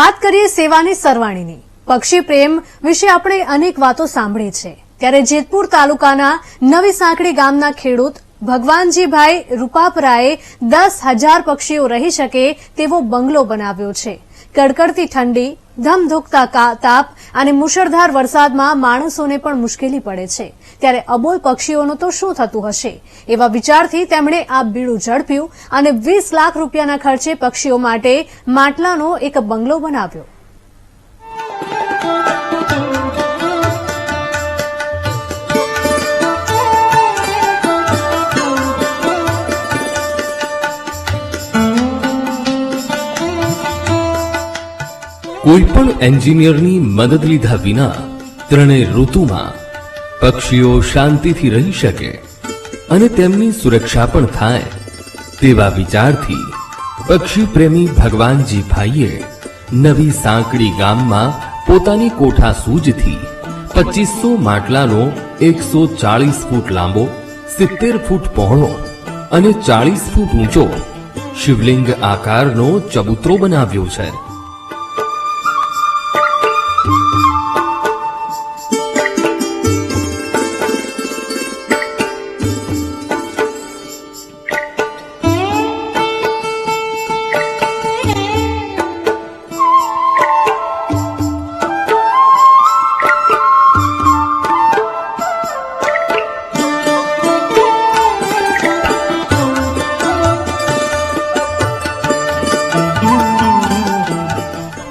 વાત કરીએ સેવાની સરવાણીની। પક્ષી પ્રેમ વિશે આપણે અનેક વાતો સાંભળી છે, ત્યારે જેતપુર તાલુકાના નવી સાંકડી ગામના ખેડૂત ભગવાનજીભાઈ રૂપાપરાએ 10,000 પક્ષીઓ રહી શકે તેવો બંગલો બનાવ્યો છે। કડકડતી ઠંડી, ધમધોકતા તાપ અને મુશળધાર વરસાદમાં માણસોને પણ મુશ્કેલી પડે છે, ત્યારે અબોલ પક્ષીઓનું તો શું થતું હશે? એવા વિચારથી તેમણે આ બીડું ઝડપ્યું અને 20 લાખ રૂપિયાના ખર્ચે પક્ષીઓ માટે માટલાનો એક બંગલો બનાવ્યો। કોઈપણ એન્જિનિયરની મદદ લીધા વિના ત્રણેય ઋતુમાં પક્ષીઓ શાંતિથી રહી શકે અને તેમની સુરક્ષા પણ થાય તેવા વિચારથી પક્ષી પ્રેમી ભગવાનજીભાઈએ નવી સાંકડી ગામમાં પોતાની કોઠા સૂઝથી 2500 માટલાનો 140 ફૂટ લાંબો, 70 ફૂટ પહોળો અને 40 ફૂટ ઊંચો શિવલિંગ આકારનો ચબૂતરો બનાવ્યો છે।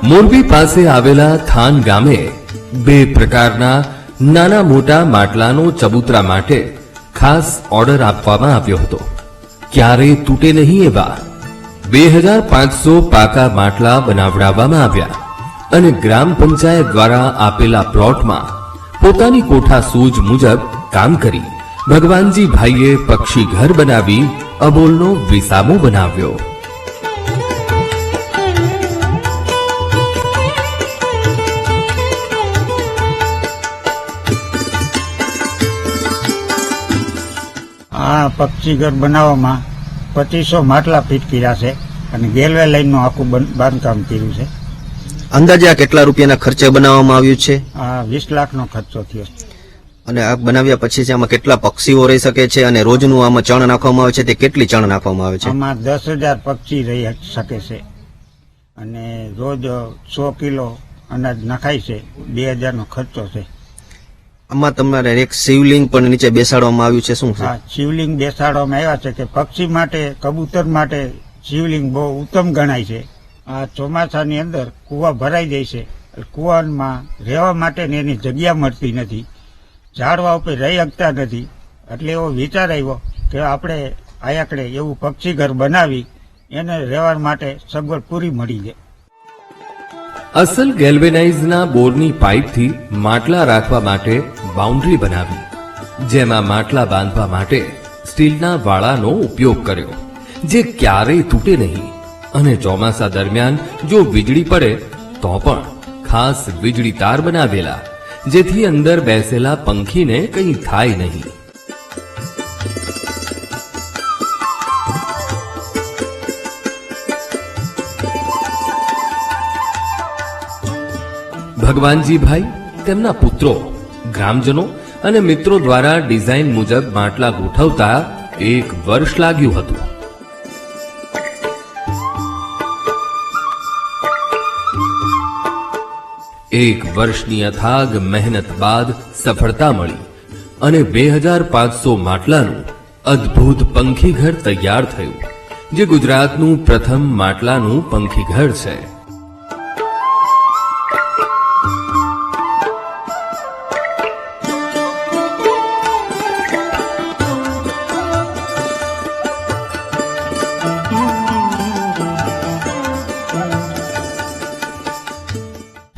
મોરબી પાસે આવેલા થાન ગામે 2 પ્રકારના નાના મોટા માટલાનો ચબૂતરા માટે ખાસ ઓર્ડર આપવામાં આવ્યો હતો। ક્યારે તૂટે નહીં એવા 2500 પાકા માટલા બનાવડાવવામાં આવ્યા અને ગ્રામ પંચાયત દ્વારા આપેલા પ્લોટમાં પોતાની કોઠા સૂઝ મુજબ કામ કરી ભગવાનજીભાઈએ પક્ષી ઘર બનાવી અબોલનો વિસામો બનાવ્યો। આ પક્ષી ઘર બનાવવામાં 2500 માટલા ફીટ કર્યા છે અને રેલવે લાઈનનું આખું બાંધકામ કર્યું છે। અંદાજે આ કેટલા રૂપિયાના ખર્ચે બનાવવામાં આવ્યું છે? આ 20 લાખનો ખર્ચો થયો છે। અને આ બનાવ્યા પછી આમાં કેટલા પક્ષીઓ રહી શકે છે અને રોજનું આમાં ચણ નાખવામાં આવે છે તે કેટલી ચણ નાખવામાં આવે છે? આમાં 10,000 પક્ષી રહી શકે છે અને રોજ 100 કિલો અનાજ નખાય છે। 2,000 નો ખર્ચો છે। આમાં તમારે એક શિવલિંગ પણ નીચે બેસાડવામાં આવ્યું છે, શું છે? હા, શિવલિંગ બેસાડવામાં આવ્યા છે કે પક્ષી માટે, કબૂતર માટે શિવલિંગ બહુ ઉત્તમ ગણાય છે। આ ચોમાસાની અંદર કુવા ભરાઈ જાય છે, કુવામાં રહેવા માટે એની જગ્યા મળતી નથી, ઝાડવા ઉપર રહી શકતા નથી, એટલે એવો વિચાર આવ્યો કે આપણે આયાકડે એવું પક્ષી ઘર બનાવી એને રહેવા માટે સગવડ પૂરી મળી જાય। અસલ ગેલ્વેનાઇઝના બોરની પાઇપથી માટલા રાખવા માટે બાઉન્ડ્રી બનાવી, જેમાં માટલા બાંધવા માટે સ્ટીલના વાળાનો ઉપયોગ કર્યો, જે ક્યારેય તૂટે નહીં અને ચોમાસા દરમિયાન જો વીજળી પડે તો પણ ખાસ વીજળી તાર બનાવેલા, જેથી અંદર બેસેલા પંખીને કંઈ થાય નહીં। ભગવાનજીભાઈ, તેમના પુત્રો, ગ્રામજનો અને મિત્રો દ્વારા ડિઝાઇન મુજબ માટલા ગોઠવતા 1 વર્ષ લાગ્યું હતું। એક વર્ષની અથાગ મહેનત બાદ સફળતા મળી અને 2500 માટલાનું અદ્ભુત પંખી ઘર તૈયાર થયું, જે ગુજરાતનું પ્રથમ માટલાનું પંખી ઘર છે।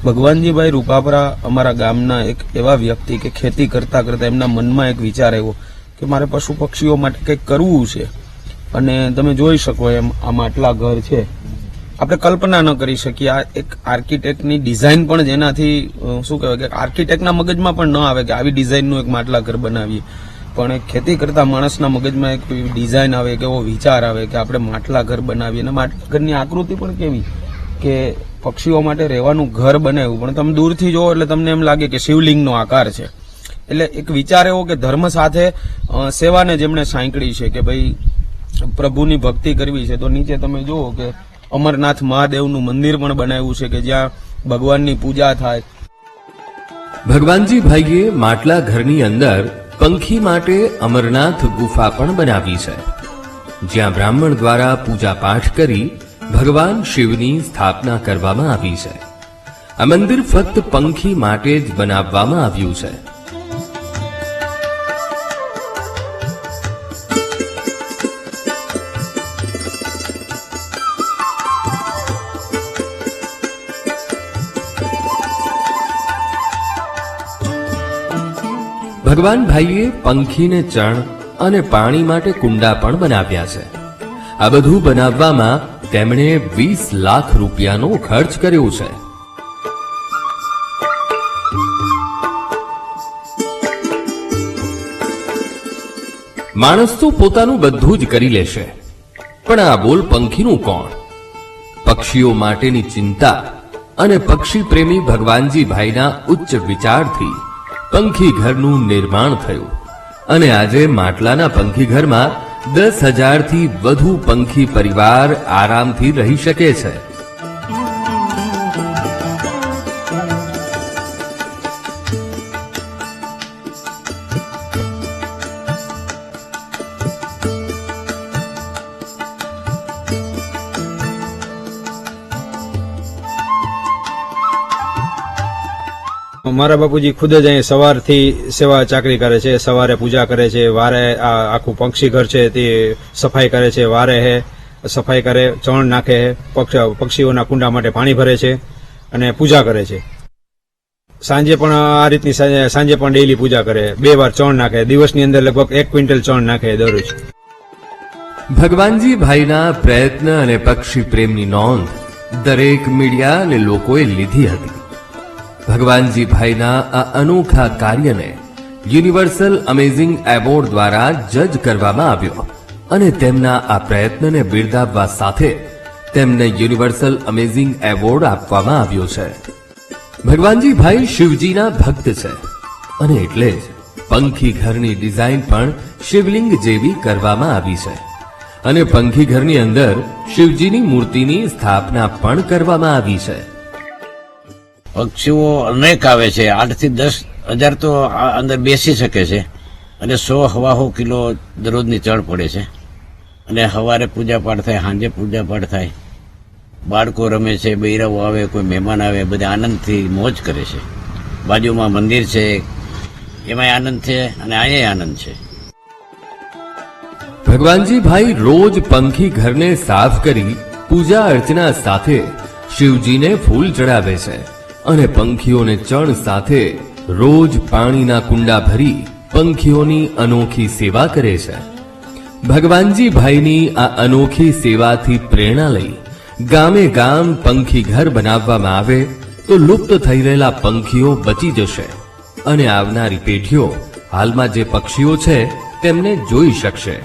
ભગવાનજીભાઈ રૂપાપરા અમારા ગામના એક એવા વ્યક્તિ કે ખેતી કરતા કરતા એમના મનમાં એક વિચાર આવ્યો કે મારે પશુ પક્ષીઓ માટે કંઈક કરવું છે। અને તમે જોઈ શકો એમ આ માટલા ઘર છે, આપણે કલ્પના ન કરી શકીએ। આ એક આર્કિટેક્ટની ડિઝાઇન પણ જેનાથી શું કહેવાય કે આર્કિટેક્ટના મગજમાં પણ ન આવે કે આવી ડિઝાઇનનું એક માટલા ઘર બનાવીએ, પણ એક ખેતી કરતા માણસના મગજમાં એક ડિઝાઇન આવે, એક એવો વિચાર આવે કે આપણે માટલા ઘર બનાવીએ। અને માટલા ઘરની આકૃતિ પણ કેવી કે પક્ષીઓ માટે રહેવાનું ઘર બનાવ્યું, પણ તમે દૂરથી જોવો એટલે તમને એમ લાગે કે શિવલિંગનો આકાર છે. એટલે એક વિચાર એવો કે ધર્મ સાથે સેવાને જેમણે સાંકળી છે કે ભાઈ પ્રભુની ભક્તિ કરવી છે, તો નીચે તમે જુઓ કે અમરનાથ મહાદેવનું મંદિર પણ બનાવ્યું છે કે જ્યાં ભગવાનની પૂજા થાય. ભગવાનજી ભાઈએ માટલા ઘરની અંદર પંખી માટે અમરનાથ ગુફા પણ બનાવી છે, જ્યાં બ્રાહ્મણ દ્વારા પૂજા પાઠ કરી ભગવાન શિવની સ્થાપના કરવામાં આવી છે. આ મંદિર ફક્ત પંખી માટે જ બનાવવામાં આવ્યું છે. ભગવાન ભાઈએ પંખીને ચણ અને પાણી માટે કુંડા પણ બનાવ્યા છે. આ બધું બનાવવામાં તેમણે 20 લાખ રૂપિયાનો ખર્ચ કર્યો છે. માણસ તો પોતાનું બધું જ કરી લેશે, પણ આ બોલ પંખીનું કોણ? પક્ષીઓ માટેની ચિંતા અને પક્ષી પ્રેમી ભગવાનજી ભાઈના ઉચ્ચ વિચારથી પંખી ઘરનું નિર્માણ થયું અને આજે માટલાના પંખી ઘરમાં 10,000 થી વધુ પંખી પરિવાર આરામથી રહી શકે છે. મારા બાપુજી ખુદ જ અહીં સવારથી સેવા ચાકરી કરે છે. સવારે પૂજા કરે છે, વારે આ આખું પક્ષી ઘર છે તે સફાઈ કરે છે, વારે હે સફાઈ કરે, ચણ નાખે, પક્ષીઓના કુંડા માટે પાણી ભરે છે અને પૂજા કરે છે. સાંજે પણ આ રીતની સાંજે પણ ડેઈલી પૂજા કરે, 2 વાર ચણ નાખે, દિવસની અંદર લગભગ 1 ક્વિન્ટલ ચણ નાખે દરરોજ. ભગવાનજી ભાઈના પ્રયત્ન અને પક્ષી પ્રેમની નોંધ દરેક મીડિયા અને લોકોએ લીધી હતી. ભગવાનજી ભાઈના આ અનોખા કાર્યને યુનિવર્સલ અમેઝિંગ એવોર્ડ દ્વારા જજ કરવામાં આવ્યો અને તેમના આ પ્રયત્નને બિરદાવવા સાથે તેમને યુનિવર્સલ અમેઝિંગ એવોર્ડ આપવામાં આવ્યો છે. ભગવાનજી ભાઈ શિવજીના ભક્ત છે અને એટલે જ પંખી ઘરની ડિઝાઇન પણ શિવલિંગ જેવી કરવામાં આવી છે અને પંખી ઘરની અંદર શિવજીની મૂર્તિની સ્થાપના પણ કરવામાં આવી છે. પક્ષીઓ અનેક આવે છે, 8 થી 10 હજાર તો અંદર બેસી શકે છે અને 100-125 કિલો દરરોજની ચણ પડે છે. અને સવારે પૂજા પાઠ થાય, સાંજે પૂજા પાઠ થાય, બાળકો રમે છે, બૈરાઓ આવે, કોઈ મહેમાન આવે, બધા આનંદથી મોજ કરે છે. બાજુમાં મંદિર છે, એમાંય આનંદ છે અને અહીંયા આનંદ છે. ભગવાનજી ભાઈ રોજ પંખી ઘરને સાફ કરી પૂજા અર્ચના સાથે શિવજીને ફૂલ ચડાવે છે અને પંખીઓને ચણ સાથે રોજ પાણીના કુંડા ભરી પંખીઓની અનોખી સેવા કરે છે. ભગવાનજી ભાઈની આ અનોખી સેવાથી પ્રેરણા લઈ ગામે ગામ પંખી ઘર બનાવવામાં આવે તો લુપ્ત થઈ રહેલા પંખીઓ બચી જશે અને આવનારી પેઢીઓ હાલમાં જે પક્ષીઓ છે તેમને જોઈ શકશે.